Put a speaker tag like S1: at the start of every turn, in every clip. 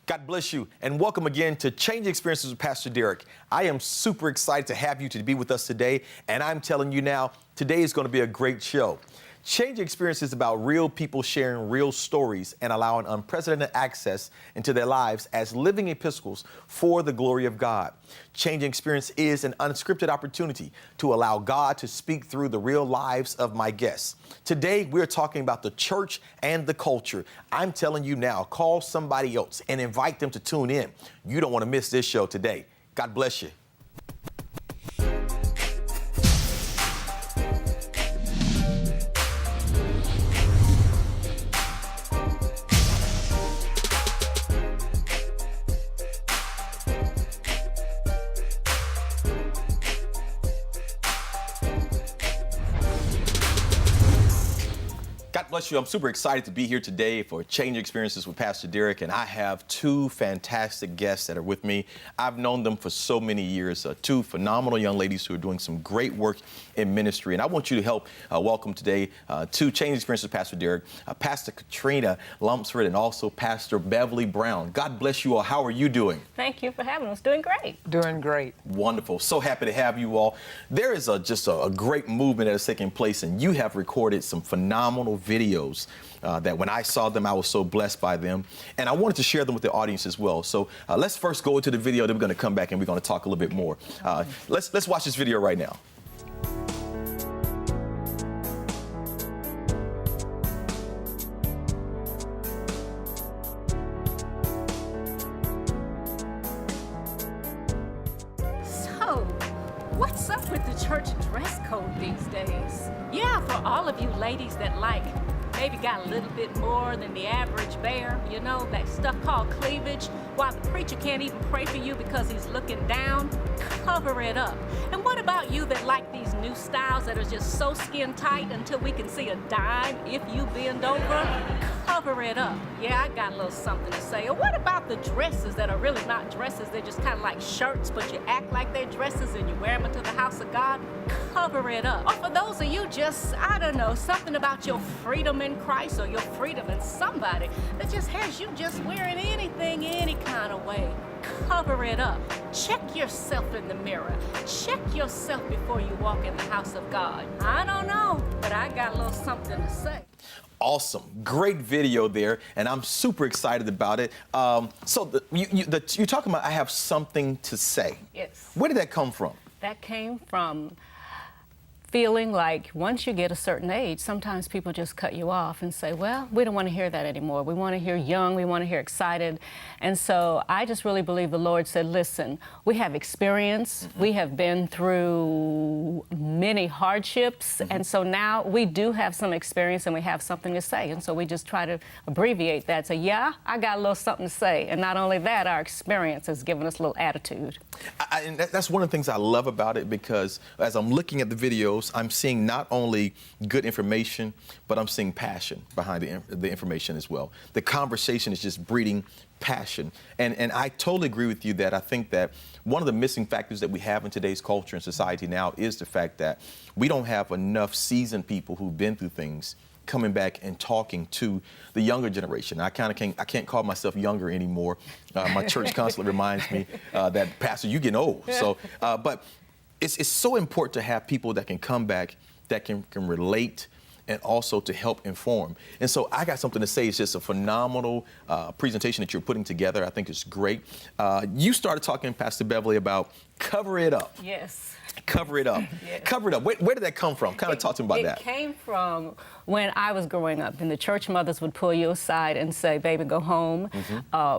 S1: God bless you, and welcome again to Changing Experiences with Pastor Derrick. I am super excited to have you to be with us today, and I'm telling you now, today is going to be a great show. Changing Experiences is about real people sharing real stories and allowing unprecedented access into their lives as living epistles for the glory of God. Changing Experience is an unscripted opportunity to allow God to speak through the real lives of my guests. Today, we're talking about the church and the culture. I'm telling you now, call somebody else and invite them to tune in. You don't want to miss this show today. God bless you. God bless you. I'm super excited to be here today for Changing Experiences with Pastor Derrick, and I have two fantastic guests that are with me. I've known them for so many years, two phenomenal young ladies who are doing some great work in ministry, and I want you to help welcome today to Changing Experiences with Pastor Derrick, Pastor KATRINA LUNSFORD, and also Pastor BEVERLY Brown. God bless you all. How are you doing?
S2: Thank you for having us. Doing great.
S3: Doing great.
S1: Wonderful. So happy to have you all. There is just a great movement that is taking place, and you have recorded some phenomenal videos that when I saw them, I was so blessed by them. And I wanted to share them with the audience as well. So let's first go into the video, then we're going to come back and we're going to talk a little bit more. Let's watch this video right now.
S2: So, what's up with the church dress code these days? Yeah, for all of you ladies that maybe got a little bit more than the average bear, you know, that stuff called cleavage, while the preacher can't even pray for you because he's looking down, cover it up. And what about you that like these new styles that are just so skin tight until we can see a dime if you bend over? Cover it up. Yeah, I got a little something to say. Or what about the dresses that are really not dresses, they're just kind of like shirts, but you act like they're dresses and you wear them into the house of God? Cover it up. Or for those of you just, I don't know, something about your freedom in Christ or your freedom in somebody that just has you just wearing anything, any kind of way. Cover it up. Check yourself in the mirror. Check yourself before you walk in the house of God. I don't know, but I got a little something to say.
S1: Awesome. Great video there, and I'm super excited about it. So you're talking about I have something to say.
S2: Yes.
S1: Where did that come from?
S2: That came from feeling like once you get a certain age, sometimes people just cut you off and say, well, we don't want to hear that anymore. We want to hear young, we want to hear excited. And so I just really believe the Lord said, listen, we have experience, we have been through many hardships, and so now we do have some experience and we have something to say. And so we just try to abbreviate that. So yeah, I got a little something to say. And not only that, our experience has given us a little attitude.
S1: And that's one of the things I love about it, because as I'm looking at the videos, I'm seeing not only good information, but I'm seeing passion behind the information as well. The conversation is just breeding passion. And I totally agree with you that I think that one of the missing factors that we have in today's culture and society now is the fact that we don't have enough seasoned people who've been through things coming back and talking to the younger generation. I can't call myself younger anymore. My church constantly reminds me that, Pastor, you're getting old. So, but it's so important to have people that can come back, that can relate, and also to help inform. And so I got something to say. It's just a phenomenal presentation that you're putting together. I think it's great. You started talking, Pastor BEVERLY, about cover it up.
S2: Yes.
S1: Cover it up.
S2: Yes.
S1: Cover it up. Where did that come from? Kind of talk to me about that.
S2: It came from when I was growing up, and the church mothers would pull you aside and say, baby, go home.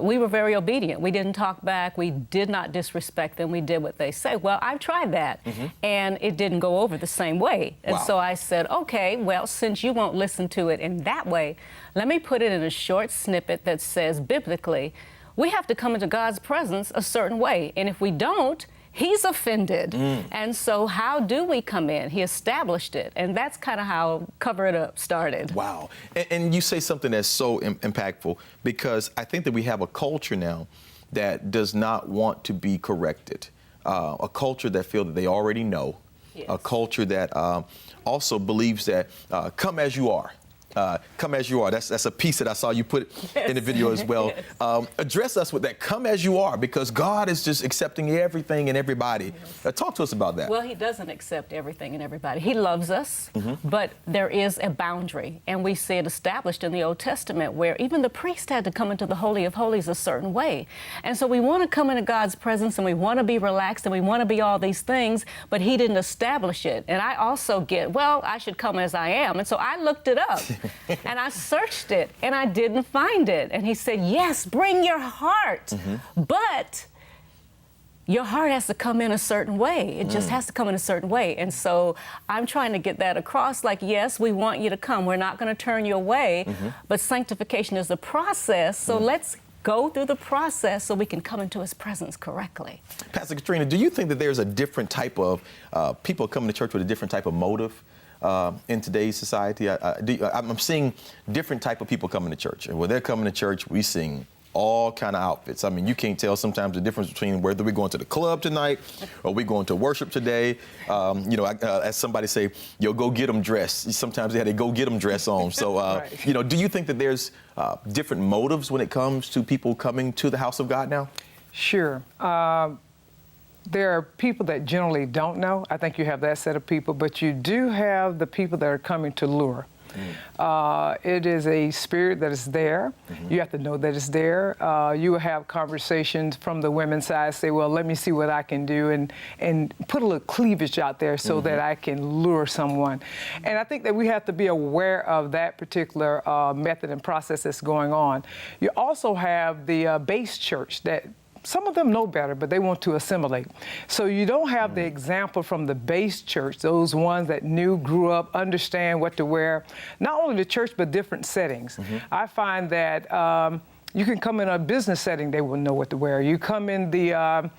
S2: We were very obedient. We didn't talk back. We did not disrespect them. We did what they say. Well, I've tried that, and it didn't go over the same way. And so I said, okay, well, since you won't listen to it in that way, let me put it in a short snippet that says, biblically, we have to come into God's presence a certain way. And if we don't, He's offended. And so how do we come in? He established it. And that's kind of how Cover It Up started.
S1: Wow. And you say something that's so impactful, because I think that we have a culture now that does not want to be corrected. A culture that feels that they already know. Yes. A culture that also believes that come as you are. come as you are. That's a piece that I saw you put in the video as well. Address us with that. Come as you are, because God is just accepting everything and everybody. Talk to us about that.
S2: Well, he doesn't accept everything and everybody. He loves us, but there is a boundary. And we see it established in the Old Testament where even the priest had to come into the Holy of Holies a certain way. And so we want to come into God's presence and we want to be relaxed and we want to be all these things, but he didn't establish it. And I also get, well, I should come as I am. And so I looked it up. And I searched it, and I didn't find it. And he said, yes, bring your heart, but your heart has to come in a certain way. It just has to come in a certain way. And so I'm trying to get that across, like, yes, we want you to come. We're not going to turn you away, but sanctification is a process, so let's go through the process so we can come into his presence correctly.
S1: Pastor Katrina, do you think that there's a different type of people coming to church with a different type of motive? In today's society, I'm seeing different type of people coming to church, and when they're coming to church, we sing all kind of outfits. I mean, you can't tell sometimes the difference between whether we're going to the club tonight or we're going to worship today. You know, as somebody say, yo, go get them dressed. Sometimes they had a go get them dress on. So,
S3: Right.
S1: you know, do you think that there's different motives when it comes to people coming to the house of God now?
S3: Sure. There are people that generally don't know. I think you have that set of people, but you do have the people that are coming to lure. It is a spirit that is there. You have to know that it's there. You will have conversations from the women's side, say, well, let me see what I can do, and put a little cleavage out there so that I can lure someone. And I think that we have to be aware of that particular method and process that's going on. You also have the base church that some of them know better, but they want to assimilate. So you don't have the example from the base church, those ones that knew, grew up, understand what to wear, not only the church, but different settings. I find that you can come in a business setting, they will know what to wear. You come in the,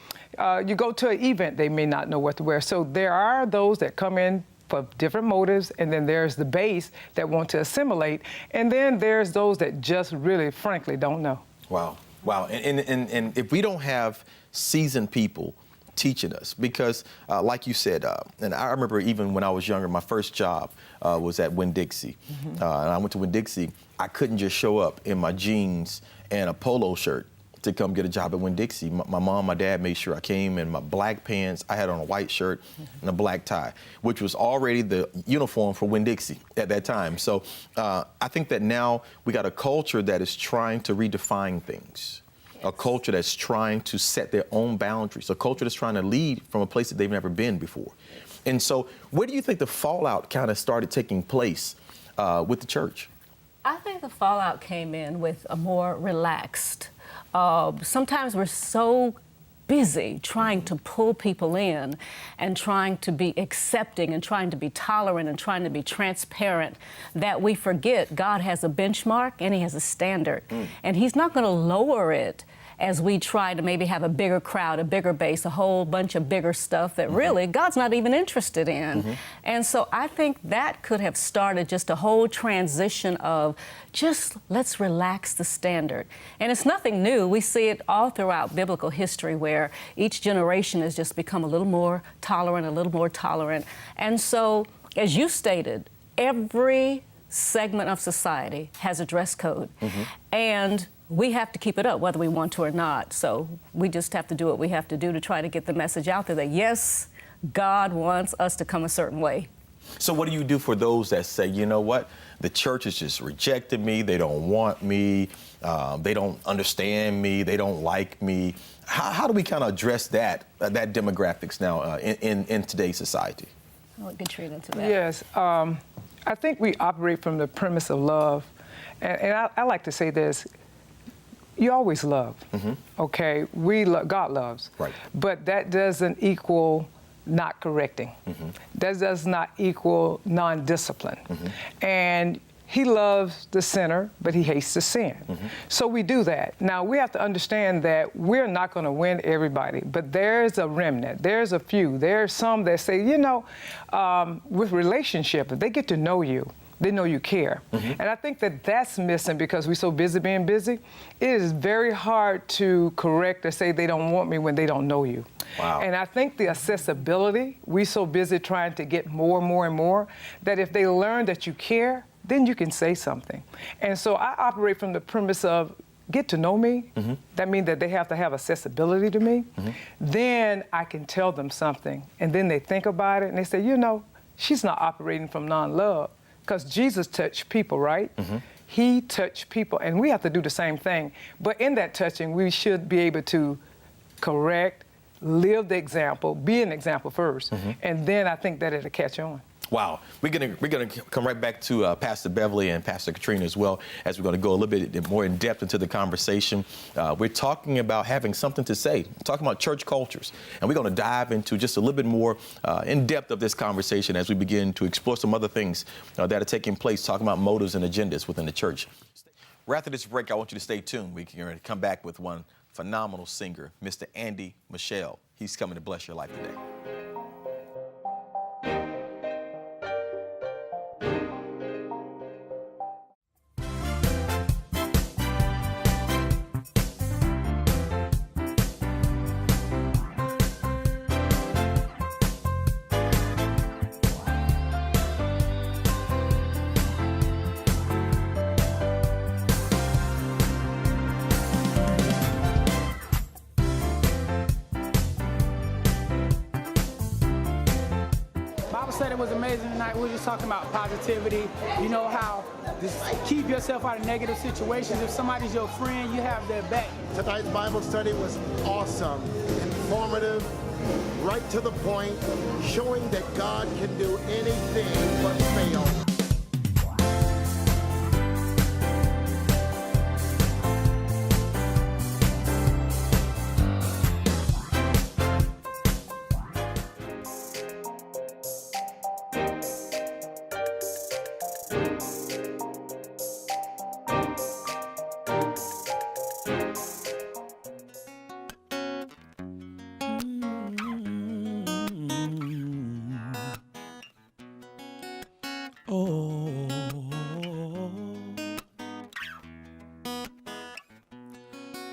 S3: you go to an event, they may not know what to wear. So there are those that come in for different motives, and then there's the base that want to assimilate, and then there's those that just really, frankly, don't know.
S1: Wow. Wow, and if we don't have seasoned people teaching us, because like you said, and I remember even when I was younger, my first job was at Winn-Dixie. And I went to Winn-Dixie. I couldn't just show up in my jeans and a polo shirt to come get a job at Winn-Dixie. My mom, my dad made sure I came in my black pants. I had on a white shirt and a black tie, which was already the uniform for Winn-Dixie at that time. So I think that now we got a culture that is trying to redefine things, a culture that's trying to set their own boundaries, a culture that's trying to lead from a place that they've never been before. And so where do you think the fallout kind of started taking place with the church?
S2: I think the fallout came in with a more relaxed. Sometimes we're so busy trying to pull people in and trying to be accepting and trying to be tolerant and trying to be transparent that we forget God has a benchmark and he has a standard. And he's not going to lower it as we try to maybe have a bigger crowd, a bigger base, a whole bunch of bigger stuff that really God's not even interested in. And so I think that could have started just a whole transition of just let's relax the standard. And it's nothing new. We see it all throughout biblical history where each generation has just become a little more tolerant, a little more tolerant. And so, as you stated, every segment of society has a dress code. And we have to keep it up whether we want to or not. So we just have to do what we have to do to try to get the message out there that, yes, God wants us to come a certain way.
S1: So what do you do for those that say, you know what, the church has just rejected me, they don't want me, they don't understand me, they don't like me? How do we kind of address that demographics now in today's society?
S2: I'll get Katrina into that.
S3: Yes, I think we operate from the premise of love. And I like to say this, you always love, okay? God loves,
S1: right.
S3: But that doesn't equal not correcting. That does not equal non-discipline. And he loves the sinner, but he hates the sin. So we do that. Now, we have to understand that we're not going to win everybody, but there's a remnant. There's a few. There's some that say, you know, with relationship, if they get to know you, they know you care. And I think that that's missing because we're so busy being busy. It is very hard to correct or say they don't want me when they don't know you.
S1: Wow.
S3: And I think the accessibility, we're so busy trying to get more and more and more, that if they learn that you care, then you can say something. And so I operate from the premise of get to know me. That means that they have to have accessibility to me. Then I can tell them something, and then they think about it, and they say, you know, she's not operating from non-love, because Jesus touched people, right? He touched people, and we have to do the same thing. But in that touching, we should be able to correct, live the example, be an example first, and then I think that it'll catch on.
S1: Wow. We're gonna come right back to Pastor Beverly and Pastor Katrina as well, as we're going to go a little bit more in depth into the conversation. We're talking about having something to say, talking about church cultures, and we're going to dive into just a little bit more in depth of this conversation as we begin to explore some other things that are taking place, talking about motives and agendas within the church. Right after this break, I want you to stay tuned. We're going to come back with one phenomenal singer, Mr. Andy Michelle. He's coming to bless your life today.
S4: Said it was amazing tonight. We were just talking about positivity. You know how just keep yourself out of negative situations. If somebody's your friend, you have their back.
S5: Tonight's Bible study was awesome, informative, right to the point, showing that God can do anything but fail.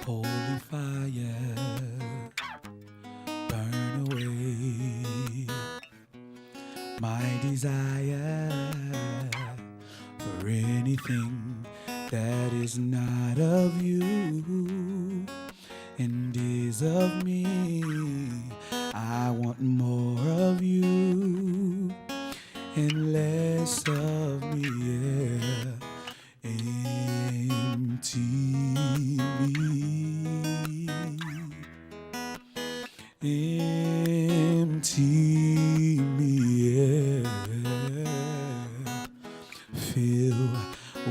S6: Holy fire, burn away my desire for anything that is not of you and is of me. I want more of you and less of me, yeah. Empty me, empty me, yeah.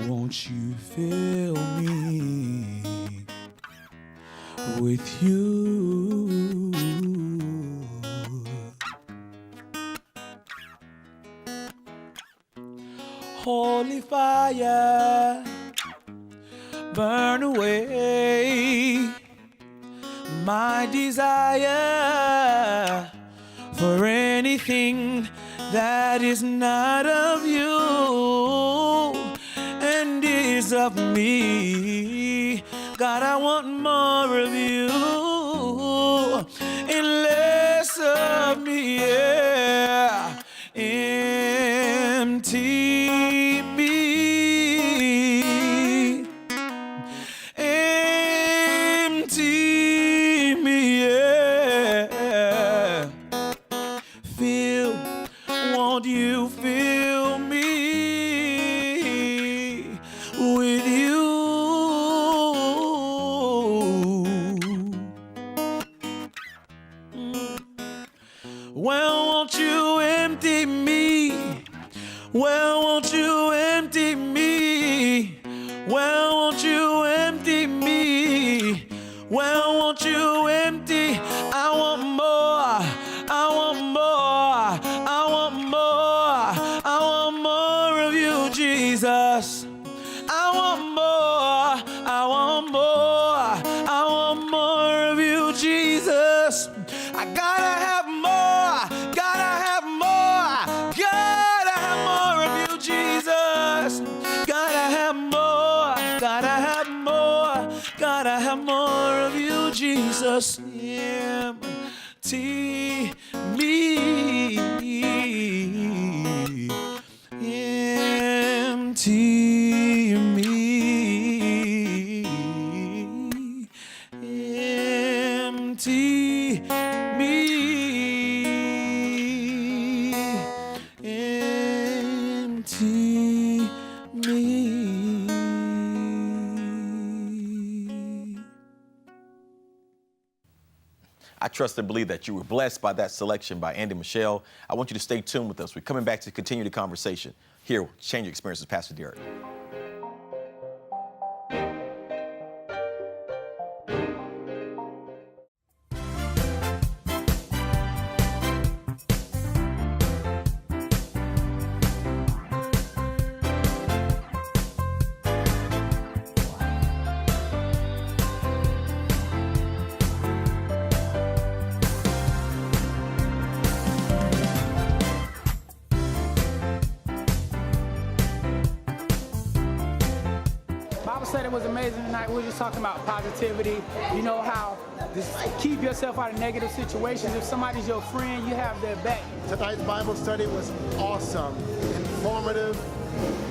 S6: Won't you fill me with you? Holy fire, burn away my desire for anything that is not of you and is of me. God, I want more of you and less of me, yeah. Empty me, empty me, yeah. Won't you fill me with you? Well, won't you empty me? Well, won't you empty me? Well, won't you empty me? Well, won't you empty? I want more. I want more. I want more. I want more of you, Jesus. I want more. I want more. I want more of you, Jesus. I gotta have more. Gotta have more. Gotta have more of you, Jesus. Gotta have more. Gotta have more. Gotta have more of you, Jesus. Empty me. Empty empty me. Empty me.
S1: I trust and believe that you were blessed by that selection by Andy Michelle. I want you to stay tuned with us. We're coming back to continue the conversation here. Change Your Experience with Pastor Derrick.
S4: Bible said it was amazing tonight. We were just talking about positivity. You know how just keep yourself out of negative situations. If somebody's your friend, you have their back.
S5: Tonight's Bible study was awesome, informative,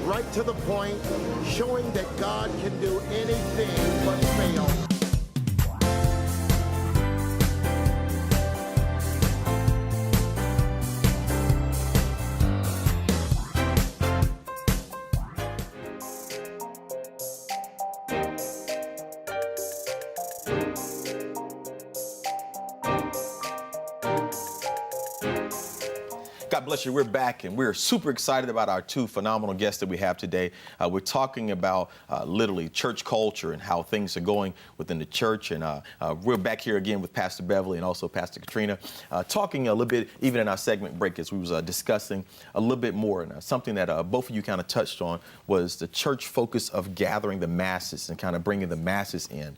S5: right to the point, showing that God can do anything but fail.
S1: God bless you. We're back, and we're super excited about our two phenomenal guests that we have today. We're talking about literally church culture and how things are going within the church. And we're back here again with Pastor Beverly and also Pastor Katrina, talking a little bit, even in our segment break, as we was discussing a little bit more. And something that both of you kind of touched on was the church focus of gathering the masses and kind of bringing the masses in.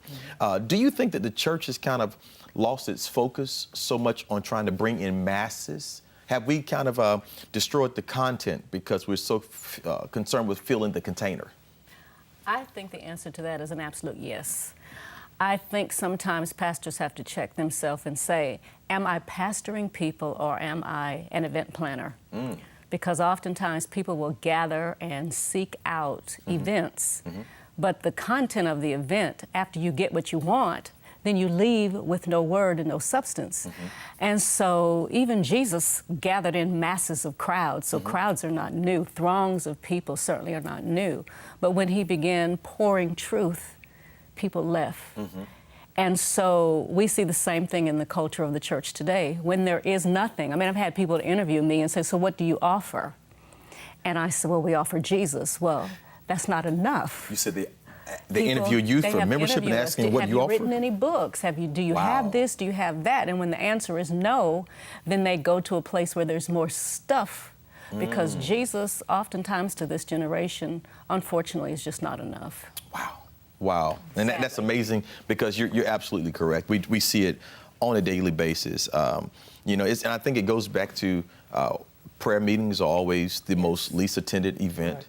S1: Do you think that the church has kind of lost its focus so much on trying to bring in masses? Have we kind of destroyed the content because we're so concerned with filling the container?
S2: I think the answer to that is an absolute yes. I think sometimes pastors have to check themselves and say, am I pastoring people or am I an event planner? Because oftentimes people will gather and seek out events, but the content of the event, after you get what you want, then you leave with no word and no substance. And so even Jesus gathered in masses of crowds, so crowds are not new. Throngs of people certainly are not new. But when he began pouring truth, people left. And so we see the same thing in the culture of the church today. When there is nothing, I mean, I've had people interview me and say, so what do you offer? And I said, well, we offer Jesus. Well, that's not enough.
S1: You said they interview you for membership and asking what you offer?
S2: Have you written any books? Do you have this? Do you have that? And when the answer is no, then they go to a place where there's more stuff, because Jesus, oftentimes to this generation, unfortunately, is just not enough.
S1: Wow. And that's amazing, because you're absolutely correct. We see it on a daily basis. You know, and I think it goes back to prayer meetings are always the most least attended event. Right.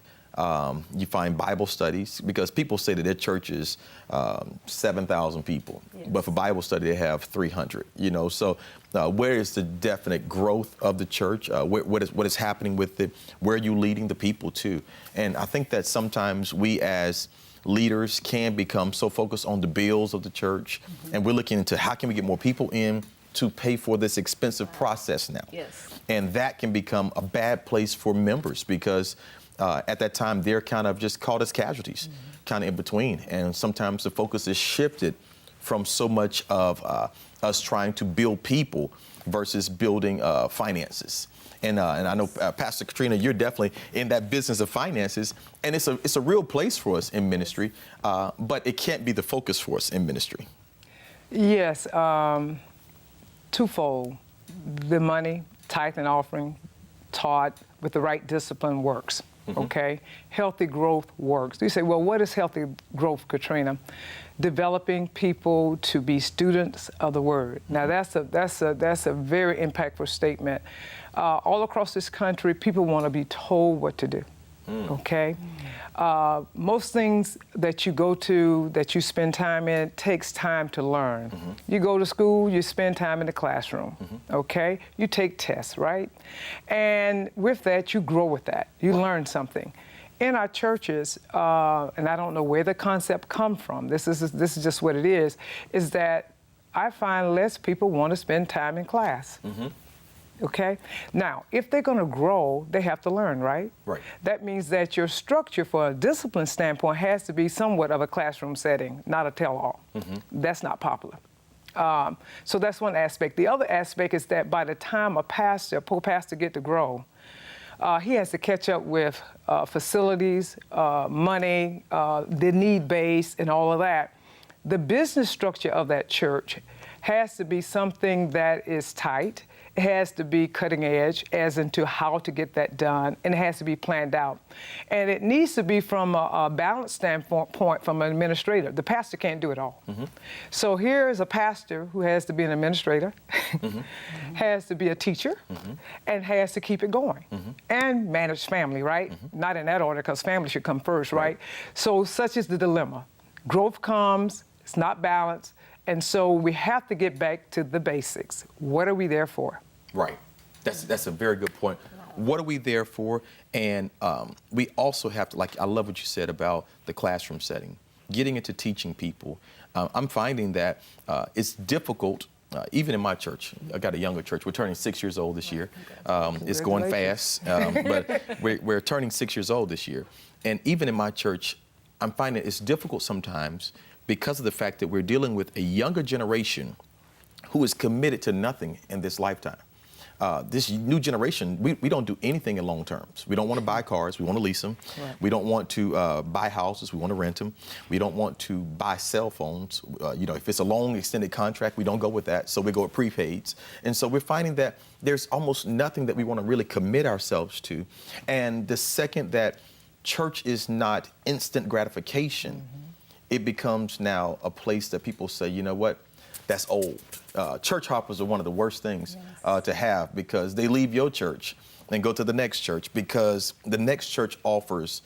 S1: You find Bible studies, because people say that their church is 7,000 people, but for Bible study they have 300. You know, so where is the definite growth of the church? What is happening with it? Where are you leading the people to? And I think that sometimes we as leaders can become so focused on the bills of the church, and we're looking into how can we get more people in to pay for this expensive process now. And that can become a bad place for members, because at that time, they're kind of just caught as casualties, kind of in between. And sometimes the focus is shifted from so much of us trying to build people versus building finances. And I know, Pastor Katrina, you're definitely in that business of finances, and it's a real place for us in ministry, but it can't be the focus for us in ministry.
S3: Yes, twofold. The money, tithe and offering, taught with the right discipline works. Okay, healthy growth works. You say, well, what is healthy growth, Katrina? Developing people to be students of the Word. Now, that's a very impactful statement. All across this country, people want to be told what to do. Okay, most things that you go to, that you spend time in, takes time to learn. You go to school, you spend time in the classroom. Okay, you take tests, right? And with that, you grow with that. You learn something. In our churches, and I don't know where the concept come from. This is just what it is that I find less people want to spend time in class. Okay? Now, if they're going to grow, they have to learn, right?
S1: Right.
S3: That means that your structure for a discipline standpoint has to be somewhat of a classroom setting, not a tell-all. That's not popular. So that's one aspect. The other aspect is that by the time a poor pastor get to grow, he has to catch up with facilities, money, the need base, and all of that. The business structure of that church has to be something that is tight. It has to be cutting edge as into how to get that done, and it has to be planned out. And it needs to be from a balance standpoint from an administrator. The pastor can't do it all. So here's a pastor who has to be an administrator, has to be a teacher, and has to keep it going. And manage family, right? Not in that order, because family should come first, right? So such is the dilemma. Growth comes, it's not balanced, and so we have to get back to the basics. What are we there for?
S1: Right. That's a very good point. What are we there for? And we also have to, like, I love what you said about the classroom setting, getting into teaching people. I'm finding that it's difficult, even in my church. I got a younger church. We're turning 6 years old this year. It's going fast, but we're turning 6 years old this year. And even in my church, I'm finding it's difficult sometimes because of the fact that we're dealing with a younger generation who is committed to nothing in this lifetime. This new generation, we don't do anything in long terms. We don't want to buy cars, we want to lease them. Right. We don't want to buy houses, we want to rent them. We don't want to buy cell phones. If it's a long extended contract, we don't go with that, so we go with prepaids. And so we're finding that there's almost nothing that we want to really commit ourselves to. And the second that church is not instant gratification, it becomes now a place that people say, you know what, that's old. Church hoppers are one of the worst things to have, because they leave your church and go to the next church because the next church offers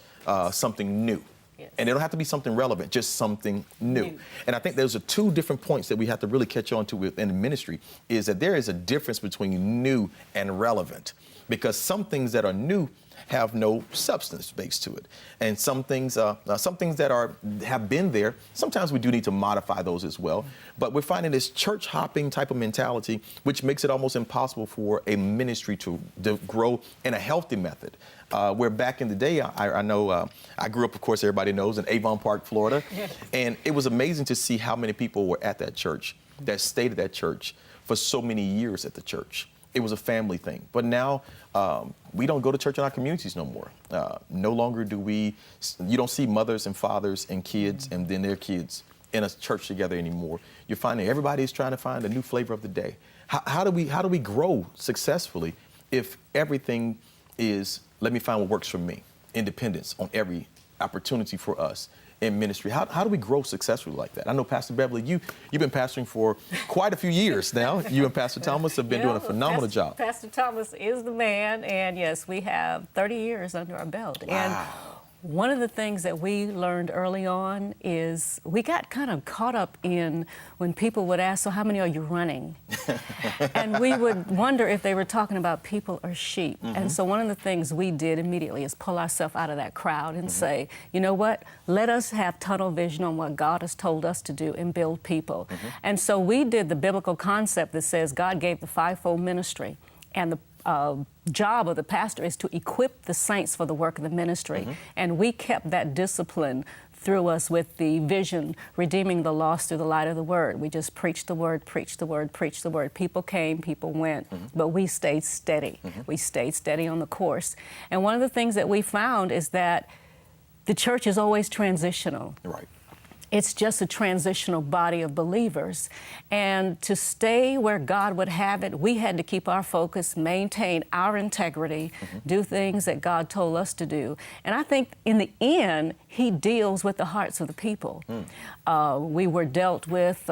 S1: something new. Yes. And it don't have to be something relevant, just something new. And I think those are two different points that we have to really catch on to within the ministry, is that there is a difference between new and relevant, because some things that are new have no substance base to it. And some things that have been there, sometimes we do need to modify those as well. But we're finding this church hopping type of mentality, which makes it almost impossible for a ministry to grow in a healthy method. Where back in the day, I know, I grew up, of course, everybody knows, in Avon Park, Florida. And it was amazing to see how many people were at that church, that stayed at that church for so many years at the church. It was a family thing. But now we don't go to church in our communities no more. No longer you don't see mothers and fathers and kids and then their kids in a church together anymore. You're finding everybody's trying to find a new flavor of the day. How do we grow successfully if everything is, let me find what works for me, independence on every opportunity for us in ministry? How do we grow successfully like that? I know, Pastor Beverly, you've been pastoring for quite a few years now. You and Pastor Thomas have been doing a phenomenal job.
S2: Pastor Thomas is the man, and yes, we have 30 years under our belt.
S1: Wow.
S2: And one of the things that we learned early on is we got kind of caught up in when people would ask, so how many are you running? And we would wonder if they were talking about people or sheep. And so one of the things we did immediately is pull ourselves out of that crowd and say, you know what, let us have tunnel vision on what God has told us to do and build people. And so we did the biblical concept that says God gave the fivefold ministry, and the job of the pastor is to equip the saints for the work of the ministry. And we kept that discipline through us with the vision, redeeming the lost through the light of the word. We just preached the word, preached the word, preached the word. People came, people went, but we stayed steady. We stayed steady on the course. And one of the things that we found is that the church is always transitional.
S1: Right.
S2: It's just a transitional body of believers. And to stay where God would have it, we had to keep our focus, maintain our integrity, do things that God told us to do. And I think in the end, He deals with the hearts of the people. We were dealt with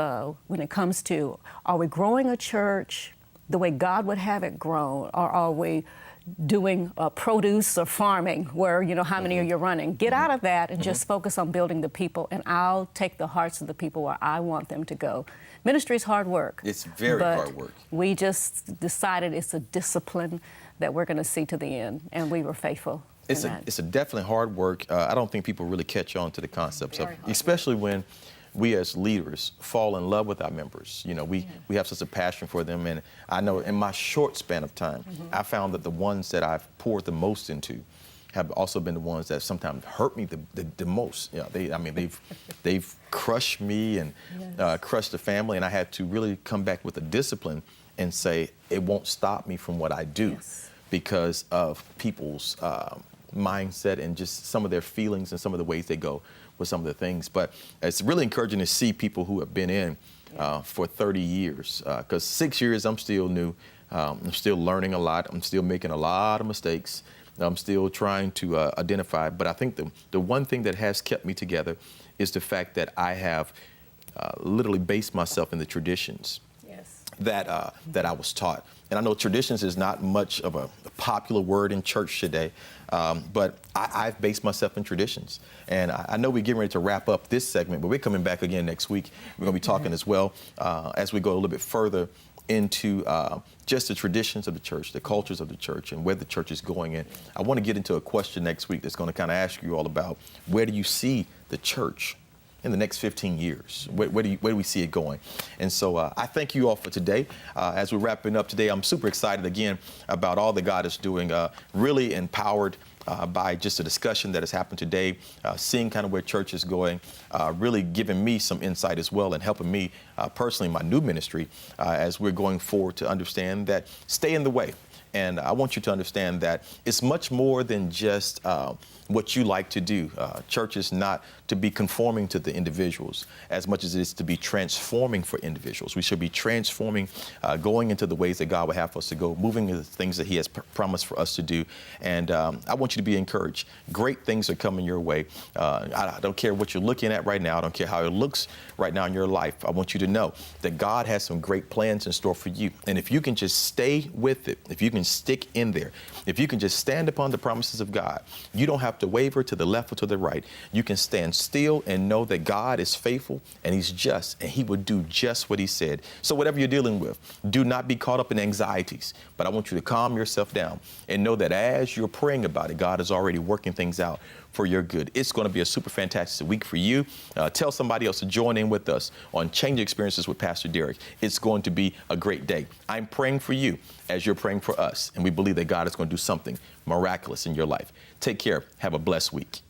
S2: when it comes to, are we growing a church the way God would have it grown, or are we doing produce or farming where, you know, how many are you running? Get out of that and just focus on building the people, and I'll take the hearts of the people where I want them to go. Ministry is hard work.
S1: It's very hard work.
S2: We just decided it's a discipline that we're going to see to the end, and we were faithful. It's
S1: a definitely hard work. I don't think people really catch on to the concepts of, especially when we as leaders fall in love with our members. You know, we have such a passion for them. And I know in my short span of time, I found that the ones that I've poured the most into have also been the ones that sometimes hurt me the most. You know, they've crushed me and crushed the family, and I had to really come back with a discipline and say it won't stop me from what I do because of people's mindset and just some of their feelings and some of the ways they go with some of the things. But it's really encouraging to see people who have been in for 30 years, because 6 years I'm still new. I'm still learning a lot. I'm still making a lot of mistakes. I'm still trying to identify. But I think the one thing that has kept me together is the fact that I have literally based myself in the traditions that I was taught. And I know traditions is not much of a popular word in church today, but I've based myself in traditions. And I know we're getting ready to wrap up this segment, but we're coming back again next week. We're going to be talking as well as we go a little bit further into just the traditions of the church, the cultures of the church, and where the church is going. And I want to get into a question next week that's going to kind of ask you all about where do you see the church in the next 15 years? Where do we see it going? And so I thank you all for today. As we're wrapping up today, I'm super excited again about all that God is doing, really empowered by just a discussion that has happened today, seeing kind of where church is going, really giving me some insight as well and helping me personally in my new ministry as we're going forward to understand that stay in the way. And I want you to understand that it's much more than just what you like to do. Church is not to be conforming to the individuals as much as it is to be transforming for individuals. We should be transforming, going into the ways that God would have us to go, moving into the things that He has promised for us to do. And I want you to be encouraged. Great things are coming your way. I don't care what you're looking at right now. I don't care how it looks right now in your life. I want you to know that God has some great plans in store for you. And if you can just stay with it, if you can stick in there, if you can just stand upon the promises of God, you don't have to waver to the left or to the right. You can stand still and know that God is faithful and He's just, and He will do just what He said. So whatever you're dealing with, do not be caught up in anxieties, but I want you to calm yourself down and know that as you're praying about it, God is already working things out for your good. It's going to be a super fantastic week for you. Tell somebody else to join in with us on Changing Experiences with Pastor Derrick. It's going to be a great day. I'm praying for you as you're praying for us, and we believe that God is going to do something miraculous in your life. Take care. Have a blessed week.